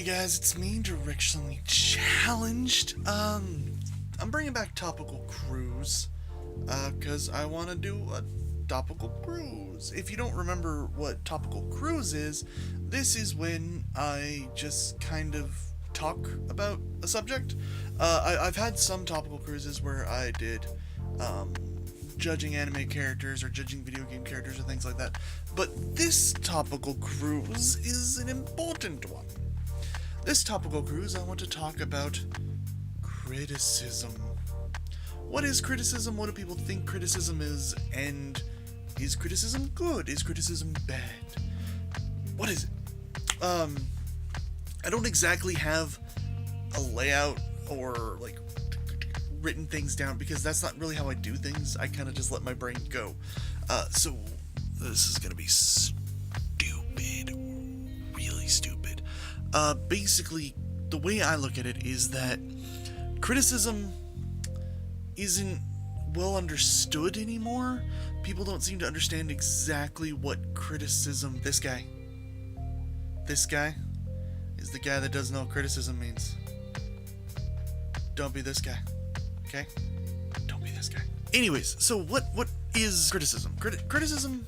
Hey guys, it's me, Directionally Challenged. I'm bringing back Topical Cruise, cause I want to do a Topical Cruise. If you don't remember what Topical Cruise is, this is when I just kind of talk about a subject. I've had some Topical Cruises where I did, judging anime characters or judging video game characters or things like that. But this Topical Cruise is an important one. This Topical Cruise, I want to talk about criticism. What is criticism? What do people think criticism is? And is criticism good? Is criticism bad? What is it? I don't exactly have a layout or, like, written things down because that's not really how I do things. I kind of just let my brain go. So this is gonna be stupid. Really stupid. Basically, the way I look at it is that criticism isn't well understood anymore. People don't seem to understand exactly what criticism... This guy is the guy that doesn't know what criticism means. Don't be this guy, okay? Don't be this guy. Anyways, so what is criticism? Criticism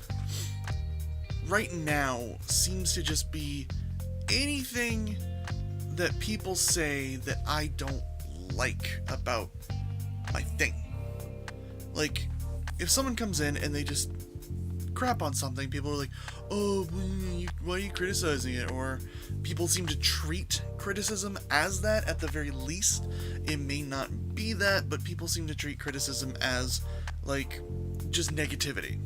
right now seems to just be anything that people say that I don't like about my thing. Like, if someone comes in and they just crap on something, people are like, oh, why are you criticizing it? Or people seem to treat criticism as that at the very least. It may not be that, but people seem to treat criticism as, like, just negativity.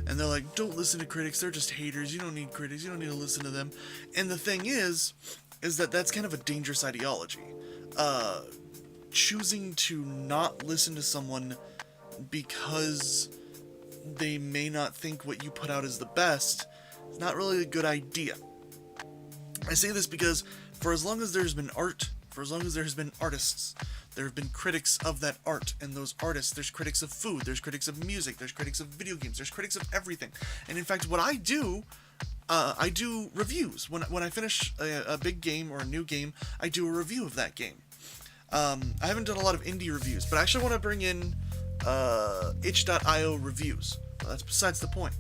And they're like, don't listen to critics, they're just haters, you don't need critics, you don't need to listen to them. And the thing is that that's kind of a dangerous ideology. Choosing to not listen to someone because they may not think what you put out is the best is not really a good idea. I say this because for as long as there's been art, for as long as there's been artists, there have been critics of that art, and those artists, there's critics of food, there's critics of music, there's critics of video games, there's critics of everything. And in fact, what I do reviews. When I finish a big game or a new game, I do a review of that game. I haven't done a lot of indie reviews, but I actually want to bring in itch.io reviews. Well, that's besides the point.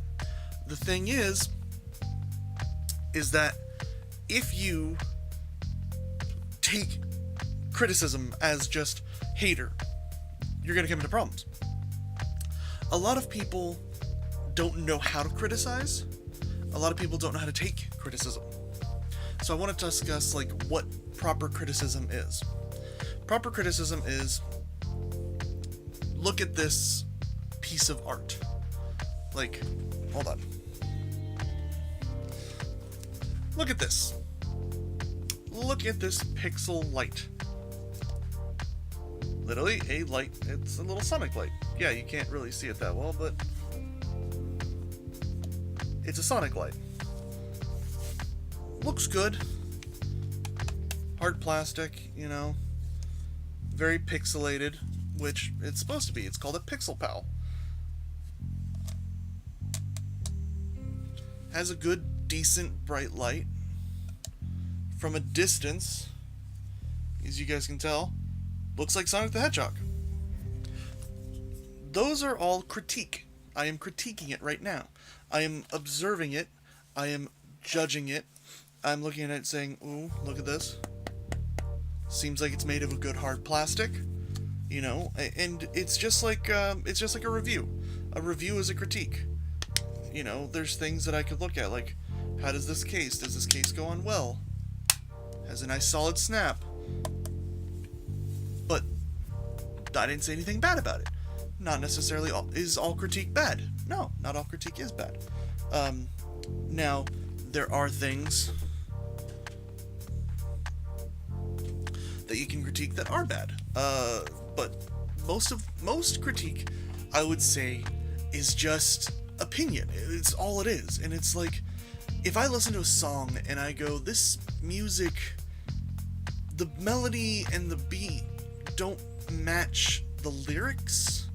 The thing is that if you take criticism as just hater, you're going to come into problems. A lot of people don't know how to criticize. A lot of people don't know how to take criticism. So I want to discuss, like, what proper criticism is. Proper criticism is, look at this piece of art. Like, hold on. Look at this. Look at this pixel light. Literally a light. It's a little sonic light. Yeah, you can't really see it that well, but it's a sonic light. Looks good. Hard plastic, you know. Very pixelated, which it's supposed to be. It's called a pixel pal. Has a good, decent, bright light. From a distance, as you guys can tell, looks like Sonic the Hedgehog. Those are all critique. I am critiquing it right now. I am observing it. I am judging it. I'm looking at it saying, ooh, look at this. Seems like it's made of a good hard plastic, you know, and it's just like a review. A review is a critique. You know, there's things that I could look at, like, how does this case go on well? Has a nice solid snap. But I didn't say anything bad about it. Not necessarily is all critique bad. No, not all critique is bad. Now, there are things that you can critique that are bad. But most critique, I would say, is just opinion. It's all it is. And it's like, if I listen to a song and I go, this music, the melody and the beat don't match the lyrics.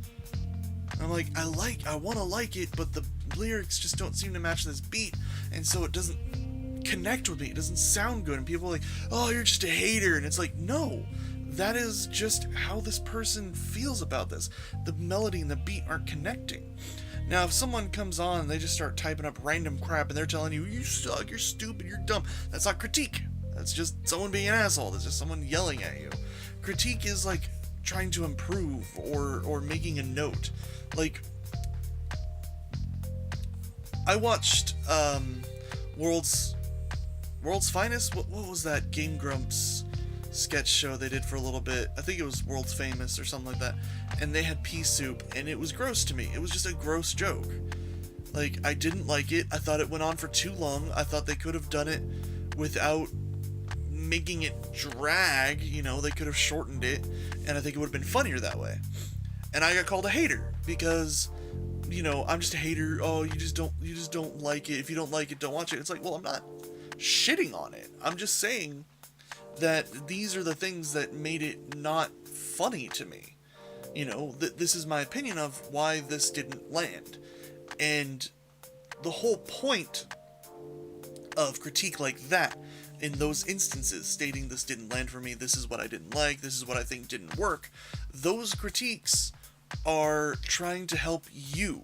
I'm like, I want to like it, but the lyrics just don't seem to match this beat, and so it doesn't connect with me. It doesn't sound good. And people are like, oh, you're just a hater. And it's like, no, that is just how this person feels about this. The melody and the beat aren't connecting. Now, if someone comes on and they just start typing up random crap and they're telling you, you suck, you're stupid, you're dumb, that's not critique. That's just someone being an asshole. That's just someone yelling at you. Critique is like trying to improve or making a note. Like, I watched World's Finest. What was that Game Grumps sketch show they did for a little bit? I think it was World's Famous or something like that. And they had pea soup, and it was gross to me. It was just a gross joke. Like, I didn't like it. I thought it went on for too long. I thought they could have done it without making it drag. You know, they could have shortened it, and I think it would have been funnier that way. And I got called a hater because, you know, I'm just a hater. Oh, you just don't like it. If you don't like it, don't watch it. It's like, well, I'm not shitting on it. I'm just saying that these are the things that made it not funny to me. You know, this is my opinion of why this didn't land. And the whole point of critique like that, in those instances, stating this didn't land for me, this is what I didn't like, this is what I think didn't work, those critiques are trying to help you,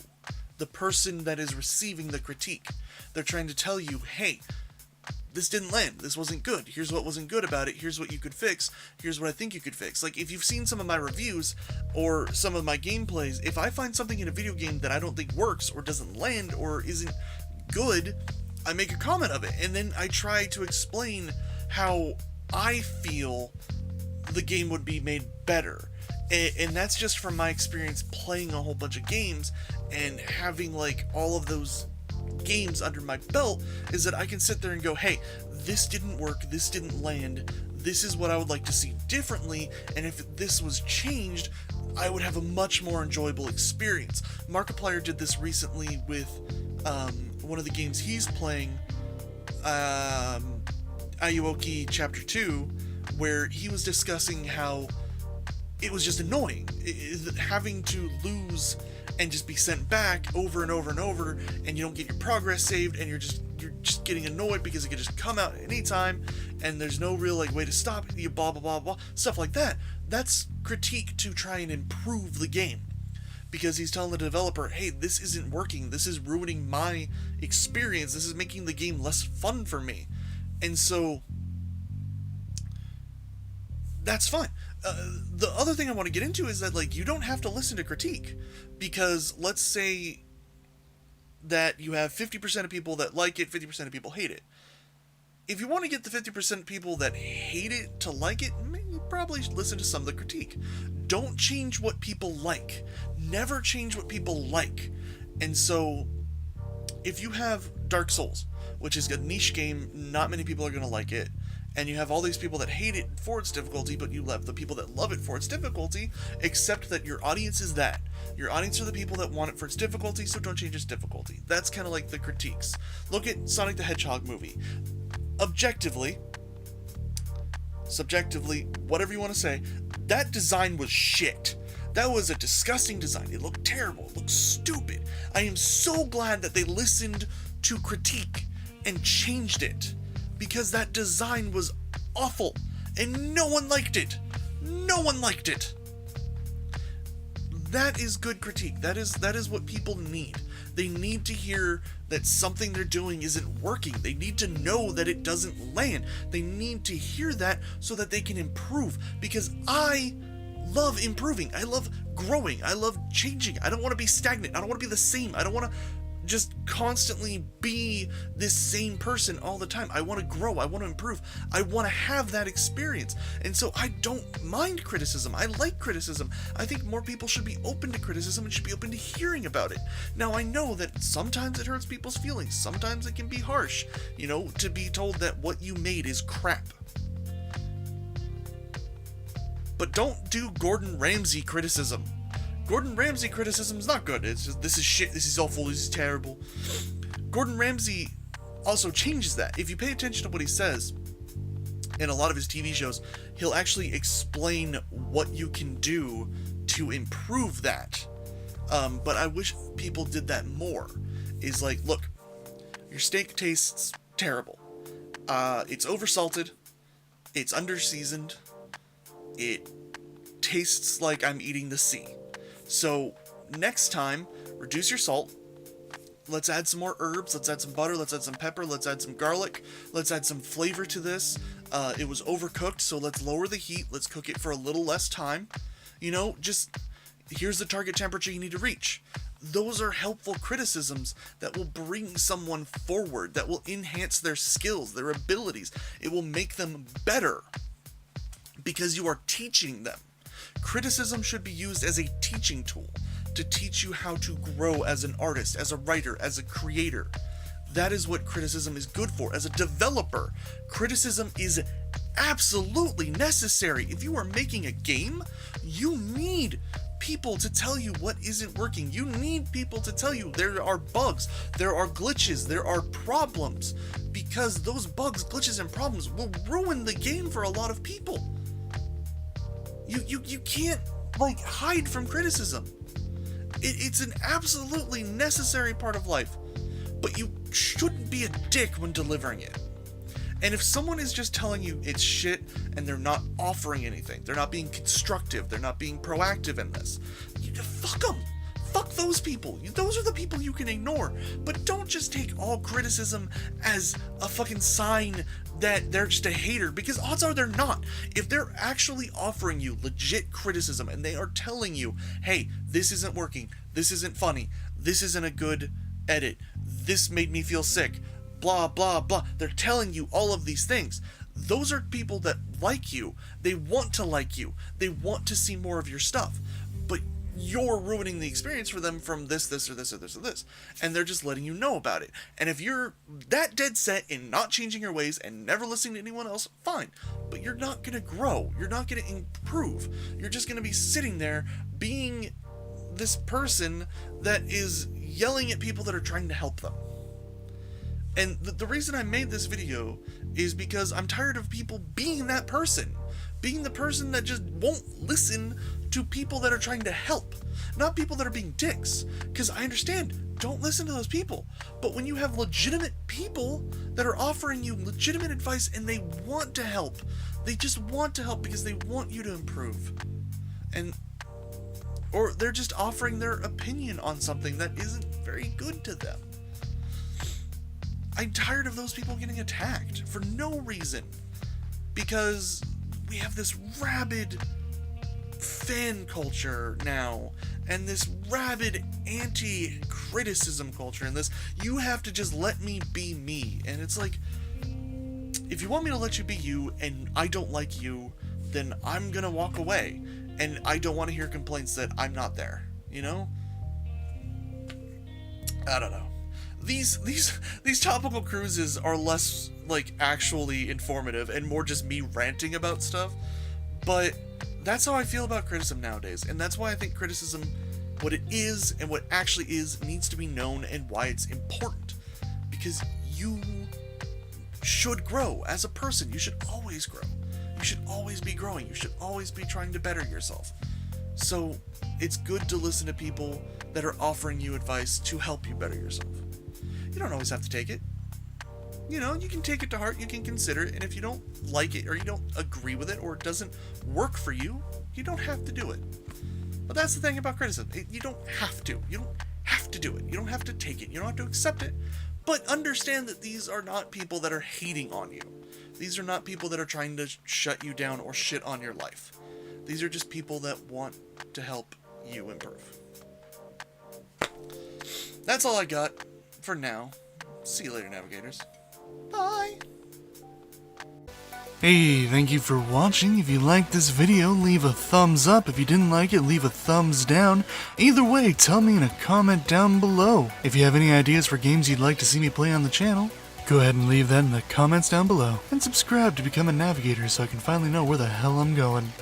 the person that is receiving the critique. They're trying to tell you, hey, this didn't land, this wasn't good, here's what wasn't good about it, here's what you could fix, here's what I think you could fix. Like, if you've seen some of my reviews or some of my gameplays, if I find something in a video game that I don't think works or doesn't land or isn't good, I make a comment of it, and then I try to explain how I feel the game would be made better. And that's just from my experience playing a whole bunch of games and having like all of those games under my belt, is that I can sit there and go, hey, this didn't work, this didn't land, this is what I would like to see differently, and if this was changed, I would have a much more enjoyable experience. Markiplier did this recently with one of the games he's playing, Ayuoki Chapter 2, where he was discussing how it was just annoying, having to lose and just be sent back over and over and over, and you don't get your progress saved, and you're just getting annoyed because it could just come out at any time, and there's no real like way to stop it, you blah blah blah blah, stuff like that. That's critique to try and improve the game, because he's telling the developer, hey, this isn't working, this is ruining my experience, this is making the game less fun for me. And so that's fine. The other thing I want to get into is that, like, you don't have to listen to critique, because let's say that you have 50% of people that like it, 50% of people hate it. If you want to get the 50% of people that hate it to like it, you probably should listen to some of the critique. Don't change what people like. Never change what people like. And so, if you have Dark Souls, which is a niche game, not many people are going to like it, and you have all these people that hate it for its difficulty, but you have the people that love it for its difficulty, except that your audience is that. Your audience are the people that want it for its difficulty, so don't change its difficulty. That's kind of like the critiques. Look at Sonic the Hedgehog movie. Objectively, subjectively, whatever you want to say, that design was shit. That was a disgusting design. It looked terrible. It looked stupid. I am so glad that they listened to critique and changed it, because that design was awful and no one liked it. No one liked it. That is good critique. That is what people need. They need to hear that something they're doing isn't working. They need to know that it doesn't land. They need to hear that so that they can improve, because I love improving. I love growing. I love changing. I don't want to be stagnant. I don't want to be the same. I don't want to just constantly be this same person all the time. I want to grow. I want to improve. I want to have that experience. And so I don't mind criticism. I like criticism. I think more people should be open to criticism and should be open to hearing about it. Now, I know that sometimes it hurts people's feelings. Sometimes it can be harsh, you know, to be told that what you made is crap. But don't do Gordon Ramsay criticism. Gordon Ramsay criticism is not good. It's just, this is shit, this is awful, this is terrible. Gordon Ramsay also changes that. If you pay attention to what he says in a lot of his TV shows, he'll actually explain what you can do to improve that. But I wish people did that more. Is like, look, your steak tastes terrible. It's oversalted, it's underseasoned, it tastes like I'm eating the sea. So next time, reduce your salt. Let's add some more herbs, let's add some butter, let's add some pepper, let's add some garlic, let's add some flavor to this. It was overcooked, so let's lower the heat, let's cook it for a little less time. You know, just here's the target temperature you need to reach. Those are helpful criticisms that will bring someone forward, that will enhance their skills, their abilities. It will make them better because you are teaching them. Criticism should be used as a teaching tool to teach you how to grow as an artist, as a writer, as a creator. That is what criticism is good for. As a developer, criticism is absolutely necessary. If you are making a game, you need people to tell you what isn't working. You need people to tell you there are bugs, there are glitches, there are problems, because those bugs, glitches, and problems will ruin the game for a lot of people. You can't, like, hide from criticism. It's an absolutely necessary part of life, but you shouldn't be a dick when delivering it. And if someone is just telling you it's shit and they're not offering anything, they're not being constructive, they're not being proactive in this, fuck them. Fuck those people. Those are the people you can ignore. But don't just take all criticism as a fucking sign that they're just a hater, because odds are they're not. If they're actually offering you legit criticism and they are telling you, hey, this isn't working, this isn't funny, this isn't a good edit, this made me feel sick, blah, blah, blah. They're telling you all of these things. Those are people that like you. They want to like you. They want to see more of your stuff. But you're ruining the experience for them from this, or this, or this, or this. And they're just letting you know about it. And if you're that dead set in not changing your ways and never listening to anyone else, fine. But you're not going to grow. You're not going to improve. You're just going to be sitting there being this person that is yelling at people that are trying to help them. And the reason I made this video is because I'm tired of people being that person. Being the person that just won't listen to people that are trying to help. Not people that are being dicks. Because I understand, don't listen to those people. But when you have legitimate people that are offering you legitimate advice and they want to help, they just want to help because they want you to improve. Or they're just offering their opinion on something that isn't very good to them. I'm tired of those people getting attacked for no reason, because we have this rabid fan culture now, and this rabid anti-criticism culture, and this, you have to just let me be me. And it's like, if you want me to let you be you and I don't like you, then I'm gonna walk away, and I don't want to hear complaints that I'm not there, you know? I don't know. These topical cruises are less, like, actually informative and more just me ranting about stuff, but that's how I feel about criticism nowadays, and that's why I think criticism, what it is and what it actually is, needs to be known, and why it's important. Because you should grow as a person. You should always grow. You should always be growing. You should always be trying to better yourself. So it's good to listen to people that are offering you advice to help you better yourself. You don't always have to take it. You know, you can take it to heart, you can consider it, and if you don't like it, or you don't agree with it, or it doesn't work for you, you don't have to do it. But that's the thing about criticism. You don't have to. You don't have to do it. You don't have to take it. You don't have to accept it. But understand that these are not people that are hating on you. These are not people that are trying to shut you down or shit on your life. These are just people that want to help you improve. That's all I got for now. See you later, navigators. Bye! Hey, thank you for watching. If you liked this video, leave a thumbs up. If you didn't like it, leave a thumbs down. Either way, tell me in a comment down below. If you have any ideas for games you'd like to see me play on the channel, go ahead and leave that in the comments down below. And subscribe to become a navigator so I can finally know where the hell I'm going.